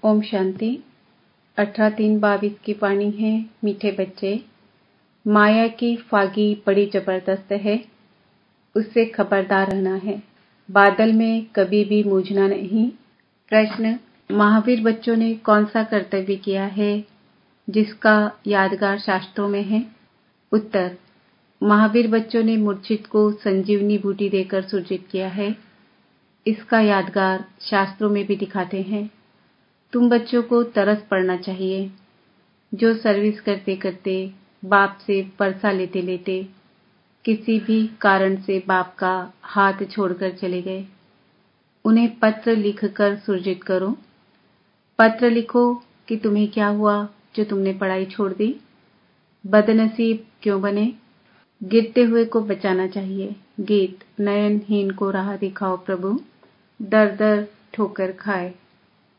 ओम शांति। 18-3-22 की वाणी है। मीठे बच्चे, माया की फागी बड़ी जबरदस्त है, उससे खबरदार रहना है। बादल में कभी भी मूझना नहीं। प्रश्न, महावीर बच्चों ने कौन सा कर्तव्य किया है जिसका यादगार शास्त्रों में है? उत्तर, महावीर बच्चों ने मूर्छित को संजीवनी बूटी देकर सूजित किया है। इसका यादगार शास्त्रों में भी दिखाते हैं। तुम बच्चों को तरस पड़ना चाहिए, जो सर्विस करते करते बाप से परसा लेते लेते किसी भी कारण से बाप का हाथ छोड़कर चले गए। उन्हें पत्र लिखकर सूजित करो। पत्र लिखो कि तुम्हें क्या हुआ जो तुमने पढ़ाई छोड़ दी, बदनसीब क्यों बने। गिरते हुए को बचाना चाहिए। गीत, नयनहीन को राह दिखाओ प्रभु, दर दर ठोकर खाए।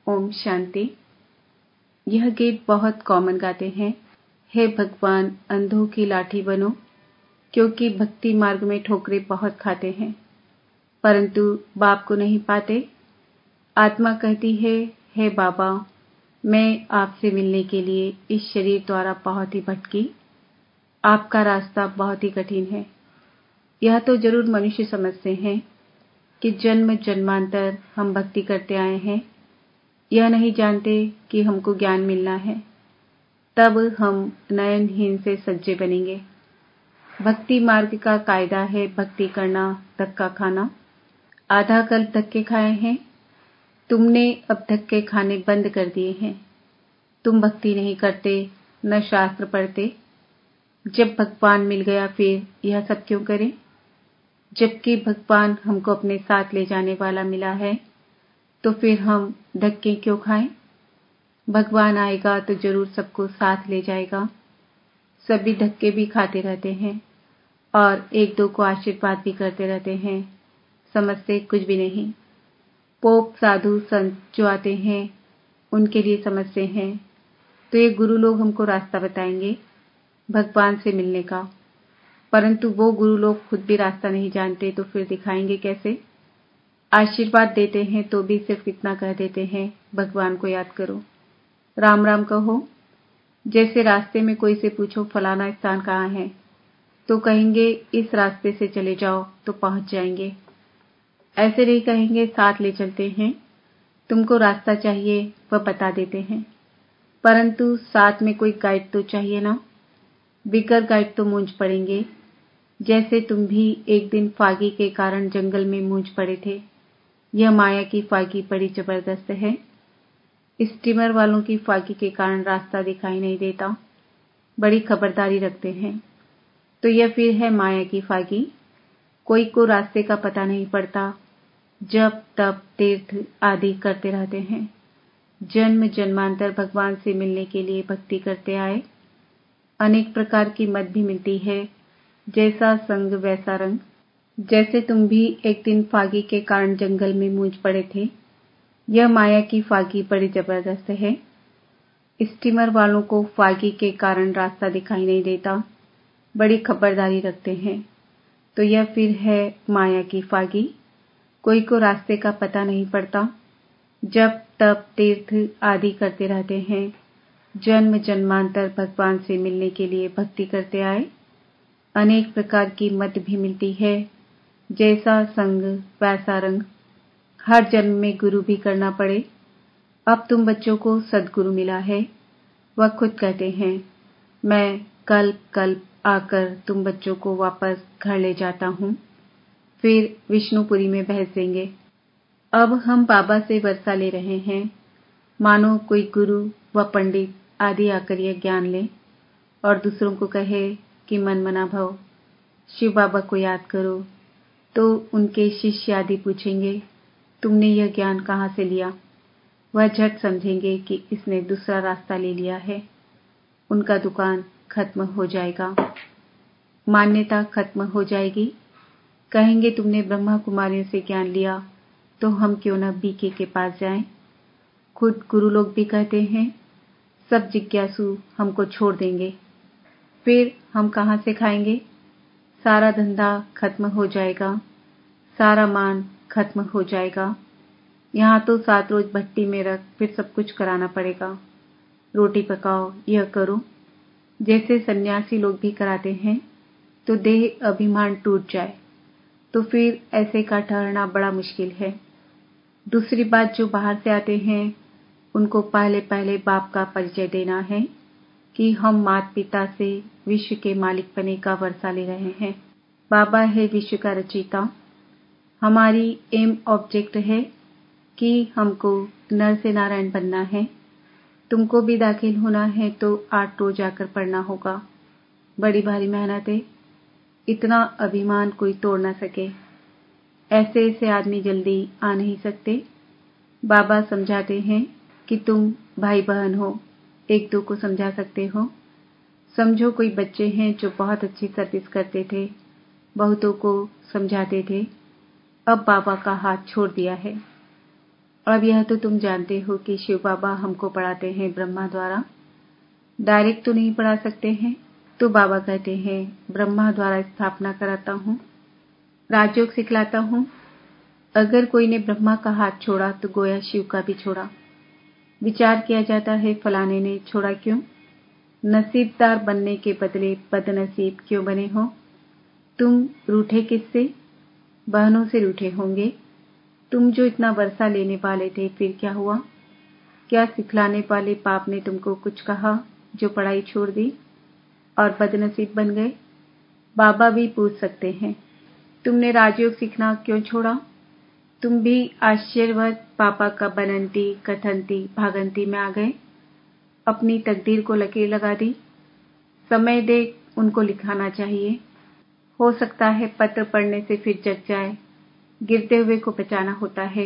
ओम शांति। यह गीत बहुत कॉमन गाते हैं। हे भगवान, अंधों की लाठी बनो, क्योंकि भक्ति मार्ग में ठोकरें बहुत खाते हैं परंतु बाप को नहीं पाते। आत्मा कहती है, हे बाबा, मैं आपसे मिलने के लिए इस शरीर द्वारा बहुत ही भटकी। आपका रास्ता बहुत ही कठिन है। यह तो जरूर मनुष्य समझते हैं कि जन्म जन्मांतर हम भक्ति करते आए हैं। यह नहीं जानते कि हमको ज्ञान मिलना है, तब हम नयनहीन से सज्जे बनेंगे। भक्ति मार्ग का कायदा है भक्ति करना, धक्का खाना। आधा कल्प धक्के खाए हैं, तुमने अब धक्के खाने बंद कर दिए हैं। तुम भक्ति नहीं करते, न शास्त्र पढ़ते। जब भगवान मिल गया फिर यह सब क्यों करें? जबकि भगवान हमको अपने साथ ले जाने वाला मिला है, तो फिर हम धक्के क्यों खाएं? भगवान आएगा तो जरूर सबको साथ ले जाएगा। सभी धक्के भी खाते रहते हैं और एक दो को आशीर्वाद भी करते रहते हैं, समझते कुछ भी नहीं। पोप, साधु, संत जो आते हैं उनके लिए समझते हैं, तो ये गुरु लोग हमको रास्ता बताएंगे भगवान से मिलने का। परंतु वो गुरु लोग खुद भी रास्ता नहीं जानते, तो फिर दिखाएंगे कैसे? आशीर्वाद देते हैं तो भी सिर्फ इतना कह देते हैं, भगवान को याद करो, राम राम कहो। जैसे रास्ते में कोई से पूछो फलाना स्थान कहाँ है, तो कहेंगे इस रास्ते से चले जाओ तो पहुंच जाएंगे। ऐसे नहीं कहेंगे साथ ले चलते हैं, तुमको रास्ता चाहिए वह बता देते हैं। परंतु साथ में कोई गाइड तो चाहिए ना। बिगर गाइड तो मूंझ पड़ेंगे। जैसे तुम भी एक दिन फागी के कारण जंगल में मूंझ पड़े थे। यह माया की फागी बड़ी जबरदस्त है। स्टीमर वालों की फागी के कारण रास्ता दिखाई नहीं देता, बड़ी खबरदारी रखते हैं। तो यह फिर है माया की फागी। कोई को रास्ते का पता नहीं पड़ता, जब तब तीर्थ आदि करते रहते हैं। जन्म जन्मांतर भगवान से मिलने के लिए भक्ति करते आए। अनेक प्रकार की मत भी मिलती है, जैसा संग वैसा रंग। जैसे तुम भी एक दिन फागी के कारण जंगल में मूंझ पड़े थे। यह माया की फागी बड़ी जबरदस्त है। स्टीमर वालों को फागी के कारण रास्ता दिखाई नहीं देता, बड़ी खबरदारी रखते हैं। तो यह फिर है माया की फागी। कोई को रास्ते का पता नहीं पड़ता, जब तब तीर्थ आदि करते रहते हैं। जन्म जन्मांतर भगवान से मिलने के लिए भक्ति करते आए। अनेक प्रकार की मत भी मिलती है, जैसा संग वैसा रंग। हर जन्म में गुरु भी करना पड़े। अब तुम बच्चों को सद्गुरु मिला है। वह खुद कहते हैं, मैं कल्प कल्प आकर तुम बच्चों को वापस घर ले जाता हूँ, फिर विष्णुपुरी में भेज देंगे। अब हम बाबा से वर्षा ले रहे हैं, मानो कोई गुरु व पंडित आदि आकर यह ज्ञान ले और दूसरों को कहे कि मन मना भव, शिव बाबा को याद करो। तो उनके शिष्य आदि पूछेंगे, तुमने यह ज्ञान कहाँ से लिया? वह झट समझेंगे कि इसने दूसरा रास्ता ले लिया है। उनका दुकान खत्म हो जाएगा, मान्यता खत्म हो जाएगी। कहेंगे तुमने ब्रह्मा कुमारियों से ज्ञान लिया, तो हम क्यों न बीके के पास जाएं? खुद गुरु लोग भी कहते हैं, सब जिज्ञासु हमको छोड़ देंगे, फिर हम कहाँ से खाएंगे? सारा धंधा खत्म हो जाएगा, सारा मान खत्म हो जाएगा। यहाँ तो 7 रोज भट्टी में रख फिर सब कुछ कराना पड़ेगा। रोटी पकाओ, यह करो, जैसे सन्यासी लोग भी कराते हैं, तो देह अभिमान टूट जाए तो फिर ऐसे का ठहरना बड़ा मुश्किल है। दूसरी बात, जो बाहर से आते हैं उनको पहले पहले बाप का परिचय देना है कि हम माता पिता से विश्व के मालिक बने का वर्षा ले रहे हैं। बाबा है विश्व का रचयिता। हमारी एम ऑब्जेक्ट है कि हमको नर से नारायण बनना है। तुमको भी दाखिल होना है तो 8 रोज आकर पढ़ना होगा। बड़ी भारी मेहनत है, इतना अभिमान कोई तोड़ ना सके। ऐसे ऐसे आदमी जल्दी आ नहीं सकते। बाबा समझाते हैं कि तुम भाई बहन हो, एक दो को समझा सकते हो। समझो कोई बच्चे हैं जो बहुत अच्छी सर्विस करते थे, बहुतों को समझाते थे, अब बाबा का हाथ छोड़ दिया है। अब यह तो तुम जानते हो कि शिव बाबा हमको पढ़ाते हैं ब्रह्मा द्वारा, डायरेक्ट तो नहीं पढ़ा सकते हैं। तो बाबा कहते हैं ब्रह्मा द्वारा स्थापना कराता हूँ, राजयोग सिखलाता हूँ। अगर कोई ने ब्रह्मा का हाथ छोड़ा तो गोया शिव का भी छोड़ा। विचार किया जाता है फलाने ने छोड़ा क्यों? नसीबदार बनने के बदले बदनसीब क्यों बने हो? तुम रूठे किससे? बहनों से रूठे होंगे। तुम जो इतना वर्षा लेने वाले थे, फिर क्या हुआ? क्या सिखलाने वाले बाप ने तुमको कुछ कहा जो पढ़ाई छोड़ दी और बदनसीब बन गए? बाबा भी पूछ सकते हैं, तुमने राजयोग सीखना क्यों छोड़ा? तुम भी आश्चर्यवत पापा का बनंती कथंती भागंती में आ गए, अपनी तकदीर को लकीर लगा दी। समय देख उनको लिखाना चाहिए। हो सकता है पत्र पढ़ने से फिर जग जाए। गिरते हुए को बचाना होता है।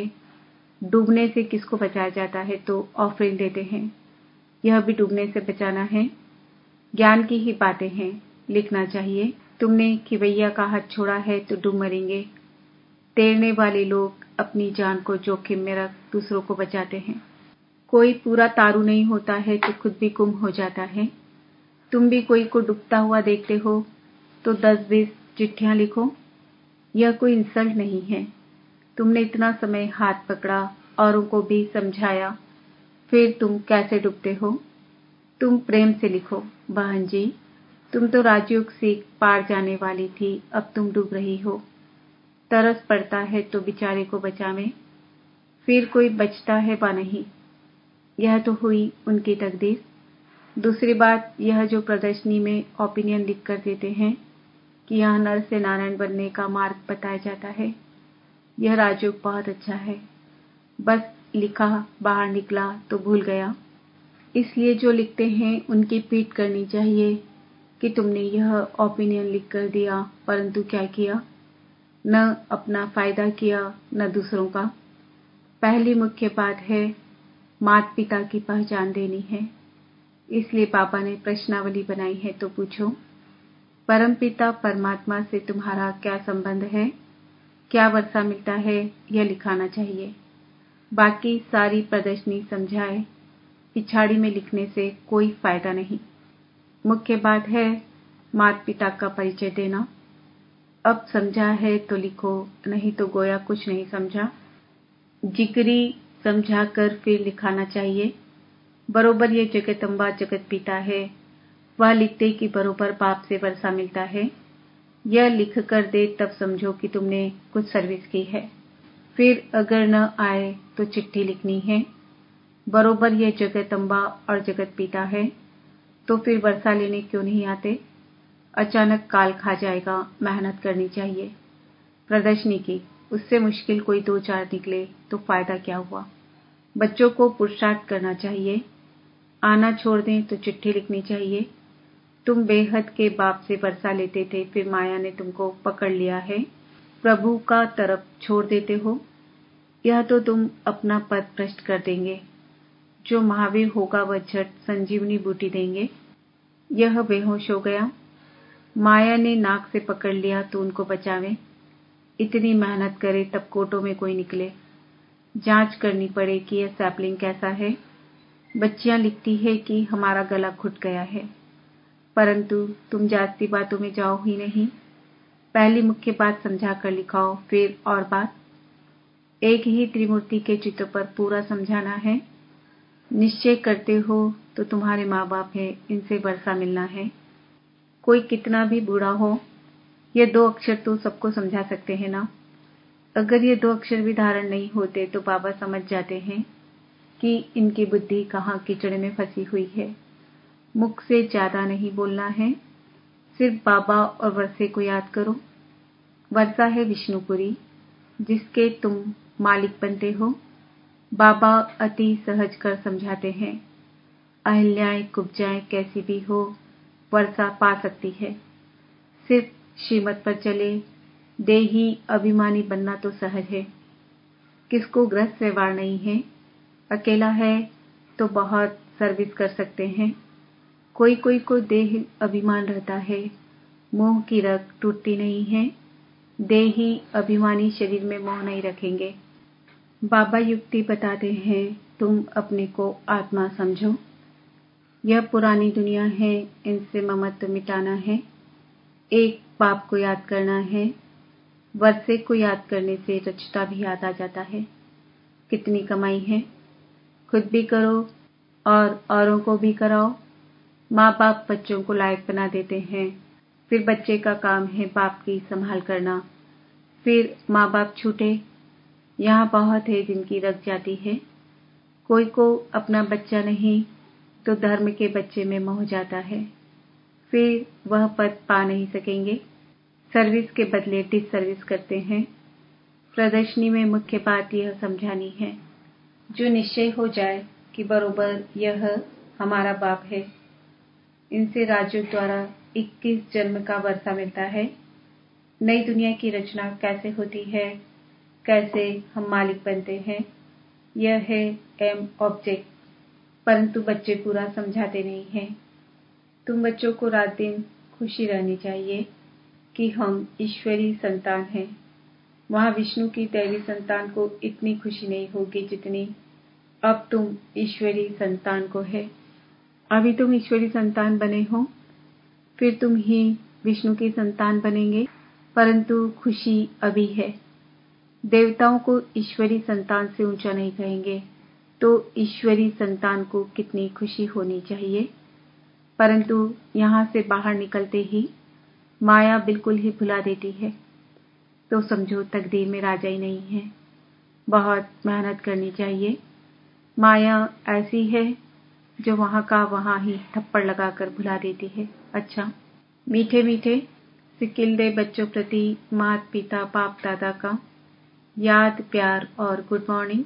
डूबने से किसको बचाया जाता है तो ऑफरिंग देते हैं। यह भी डूबने से बचाना है। ज्ञान की ही बातें हैं, लिखना चाहिए। तुमने खिवैया का हाथ छोड़ा है तो डूब मरेंगे। तैरने वाले लोग अपनी जान को जोखिम में रख दूसरों को बचाते हैं। कोई पूरा तारू नहीं होता है तो खुद भी गुम हो जाता है। तुम भी कोई को डूबता हुआ देखते हो तो 10-20 चिट्ठियां लिखो। यह कोई इंसल्ट नहीं है। तुमने इतना समय हाथ पकड़ा, औरों को भी समझाया, फिर तुम कैसे डूबते हो? तुम प्रेम से लिखो, बहन जी तुम तो राजयोग सीख पार जाने वाली थी, अब तुम डूब रही हो। तरस पड़ता है तो बेचारे को बचावे, फिर कोई बचता है व नहीं। यह तो हुई उनकी तकदीर। दूसरी बात, यह जो प्रदर्शनी में ओपिनियन लिख कर देते हैं कि यहाँ नर से नारायण बनने का मार्ग बताया जाता है, यह राजयोग बहुत अच्छा है। बस लिखा, बाहर निकला तो भूल गया। इसलिए जो लिखते हैं उनकी पीठ करनी चाहिए कि तुमने यह ओपिनियन लिख कर दिया, परंतु क्या किया? न अपना फायदा किया न दूसरों का। पहली मुख्य बात है माता पिता की पहचान देनी है। इसलिए पापा ने प्रश्नावली बनाई है, तो पूछो, परमपिता परमात्मा से तुम्हारा क्या संबंध है, क्या वर्षा मिलता है, यह लिखाना चाहिए। बाकी सारी प्रदर्शनी समझाए, पिछाड़ी में लिखने से कोई फायदा नहीं। मुख्य बात है माता पिता का परिचय देना। अब समझा है तो लिखो, नहीं तो गोया कुछ नहीं समझा। जिगरी समझाकर फिर लिखाना चाहिए। बरोबर ये जगदम्बा जगत पिता है, वह लिखते कि बरोबर बाप से वर्षा मिलता है। यह लिख कर दे तब समझो कि तुमने कुछ सर्विस की है। फिर अगर न आए तो चिट्ठी लिखनी है। बरोबर ये जगदम्बा और जगत पिता है, तो फिर वर्षा लेने क्यों नहीं आते? अचानक काल खा जाएगा, मेहनत करनी चाहिए। प्रदर्शनी की, उससे मुश्किल कोई 2-4 निकले तो फायदा क्या हुआ? बच्चों को पुरुषार्थ करना चाहिए। आना छोड़ दें तो चिट्ठी लिखनी चाहिए। तुम बेहद के बाप से वर्षा लेते थे, फिर माया ने तुमको पकड़ लिया है, प्रभु का तरफ छोड़ देते हो। यह तो तुम अपना पद भ्रष्ट कर देंगे। जो महावीर होगा वह झट संजीवनी बूटी देंगे। यह बेहोश हो गया, माया ने नाक से पकड़ लिया तो उनको बचावे। इतनी मेहनत करे तब कोटों में कोई निकले। जांच करनी पड़े कि यह सैपलिंग कैसा है। बच्चियां लिखती है कि हमारा गला घुट गया है, परंतु तुम जास्ती बातों में जाओ ही नहीं। पहली मुख्य बात समझा कर लिखाओ, फिर और बात। एक ही त्रिमूर्ति के चित्र पर पूरा समझाना है। निश्चय करते हो तो तुम्हारे माँ बाप है, इनसे वर्षा मिलना है। कोई कितना भी बूढ़ा हो, ये 2 अक्षर तो सबको समझा सकते हैं ना। अगर ये 2 अक्षर भी धारण नहीं होते तो बाबा समझ जाते हैं कि इनकी बुद्धि कहाँ कीचड़ में फंसी हुई है। मुख से ज्यादा नहीं बोलना है, सिर्फ बाबा और वर्षे को याद करो। वर्षा है विष्णुपुरी, जिसके तुम मालिक बनते हो। बाबा अति सहज कर समझाते हैं। अहिल्याएं कुब्जाएं कैसी भी हो, वर्षा पा सकती है। सिर्फ श्रीमत पर चले। देही अभिमानी बनना तो सहज है, किसको गृहस्थ व्यवहार नहीं है। अकेला है तो बहुत सर्विस कर सकते हैं। कोई कोई को देह अभिमान रहता है, मोह की रग टूटती नहीं है। देही अभिमानी शरीर में मोह नहीं रखेंगे। बाबा युक्ति बताते हैं, तुम अपने को आत्मा समझो। यह पुरानी दुनिया है, इनसे ममत्व मिटाना है। एक बाप को याद करना है। वर्षे को याद करने से रचता भी याद आ जाता है। कितनी कमाई है, खुद भी करो और औरों को भी कराओ। माँ बाप बच्चों को लायक बना देते हैं, फिर बच्चे का काम है बाप की संभाल करना। फिर माँ बाप छूटे। यहाँ बहुत है जिनकी रग जाती है। कोई को अपना बच्चा नहीं तो धर्म के बच्चे में मोह जाता है, फिर वह पद पा नहीं सकेंगे। सर्विस के बदले डिसर्विस करते हैं। प्रदर्शनी में मुख्य बात यह समझानी है, जो निश्चय हो जाए कि बरोबर यह हमारा बाप है। इनसे राजू द्वारा 21 जन्म का वर्षा मिलता है। नई दुनिया की रचना कैसे होती है, कैसे हम मालिक बनते हैं, यह है एम ऑब्जेक्ट। परंतु बच्चे पूरा समझाते नहीं हैं। तुम बच्चों को रात दिन खुशी रहनी चाहिए कि हम ईश्वरी संतान हैं। वहाँ विष्णु की दैवी संतान को इतनी खुशी नहीं होगी जितनी अब तुम ईश्वरी संतान को है। अभी तुम ईश्वरी संतान बने हो, फिर तुम ही विष्णु की संतान बनेंगे, परंतु खुशी अभी है। देवताओं को ईश्वरी संतान से ऊंचा नहीं कहेंगे, तो ईश्वरी संतान को कितनी खुशी होनी चाहिए। परंतु यहाँ से बाहर निकलते ही माया बिल्कुल ही भुला देती है, तो समझो तकदीर में राजा ही नहीं है। बहुत मेहनत करनी चाहिए। माया ऐसी है जो वहाँ का वहाँ ही थप्पड़ लगाकर भुला देती है। अच्छा, मीठे मीठे सिक्किल दे बच्चों प्रति माता पिता बाप दादा का याद प्यार और गुड मॉर्निंग।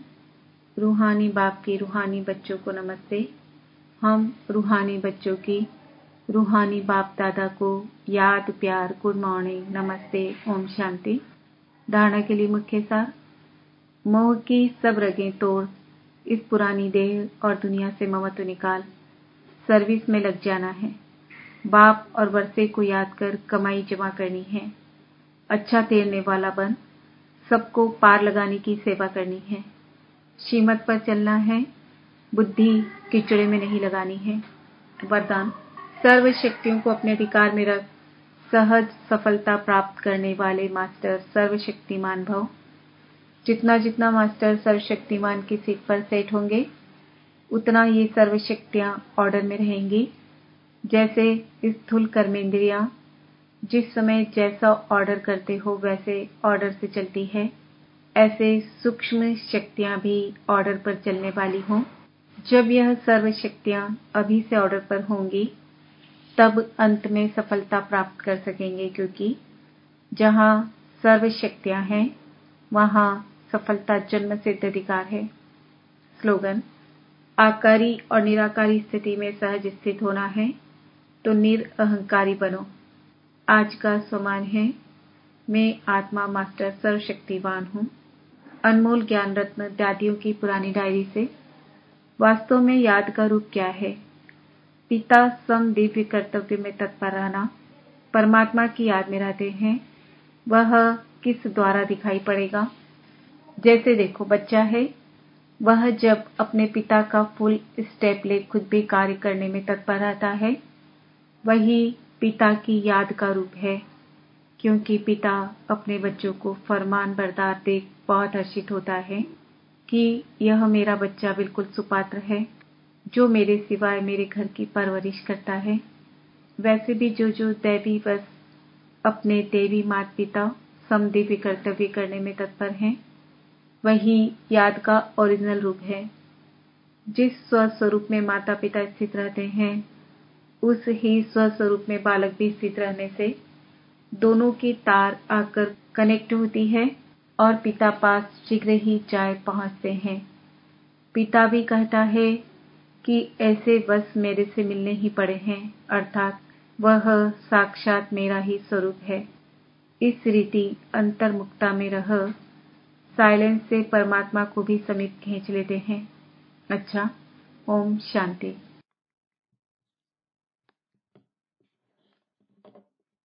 रूहानी बाप की रूहानी बच्चों को नमस्ते। हम रूहानी बच्चों की रूहानी बाप दादा को याद प्यार गुड मॉर्निंग नमस्ते ओम शांति। धारणा के लिए मुख्य सार, मोह की सब रगें तोड़, इस पुरानी देह और दुनिया से ममत्व निकाल, सर्विस में लग जाना है। बाप और वर्षे को याद कर कमाई जमा करनी है। अच्छा तैरने वाला बन, सबको पार लगाने की सेवा करनी है। श्रीमत पर चलना है, बुद्धि कीचड़े में नहीं लगानी है। वरदान, सर्व शक्तियों को अपने अधिकार में रख सहज सफलता प्राप्त करने वाले मास्टर सर्वशक्तिमान भव। जितना जितना मास्टर सर्वशक्तिमान की सीट पर सेट होंगे, उतना ये सर्वशक्तियां ऑर्डर में रहेंगी। जैसे स्थूल कर्मेंद्रियां जिस समय जैसा ऑर्डर करते हो वैसे ऑर्डर से चलती है, ऐसे सूक्ष्म शक्तियां भी ऑर्डर पर चलने वाली हों। जब यह सर्व शक्तियां अभी से ऑर्डर पर होंगी, तब अंत में सफलता प्राप्त कर सकेंगे, क्योंकि जहां सर्व शक्तियां हैं वहां सफलता जन्म सिद्ध अधिकार है। स्लोगन, आकारी और निराकारी स्थिति में सहज स्थित होना है तो निरअहंकारी बनो। आज का स्वमान है, मैं आत्मा मास्टर सर्वशक्तिवान हूँ। अनमोल ज्ञान रत्न दादियों की पुरानी डायरी से। वास्तव में याद का रूप क्या है? पिता सम दिव्य कर्तव्य में तत्पर रहना। परमात्मा की याद में रहते हैं, वह किस द्वारा दिखाई पड़ेगा? जैसे देखो, बच्चा है, वह जब अपने पिता का फुल स्टेप ले खुद भी कार्य करने में तत्पर रहता है, वही पिता की याद का रूप है। क्योंकि पिता अपने बच्चों को फरमान बरदार देख बहुत हर्षित होता है कि यह मेरा बच्चा बिल्कुल सुपात्र है, जो मेरे सिवाय मेरे घर की परवरिश करता है। वैसे भी जो दैवी बस अपने देवी माता पिता समदिव्य कर्तव्य करने में तत्पर हैं, वही याद का ओरिजिनल रूप है। जिस स्वस्वरूप में माता पिता स्थित रहते हैं, उस ही स्वस्वरूप में बालक भी स्थित रहने से दोनों की तार आकर कनेक्ट होती है और पिता पास शीघ्र ही जाए पहुंचते हैं। पिता भी कहता है कि ऐसे बस मेरे से मिलने ही पड़े हैं, अर्थात वह साक्षात मेरा ही स्वरूप है। इस रीति अंतर्मुक्ता में रह साइलेंस से परमात्मा को भी समीप खींच लेते हैं। अच्छा, ओम शांति।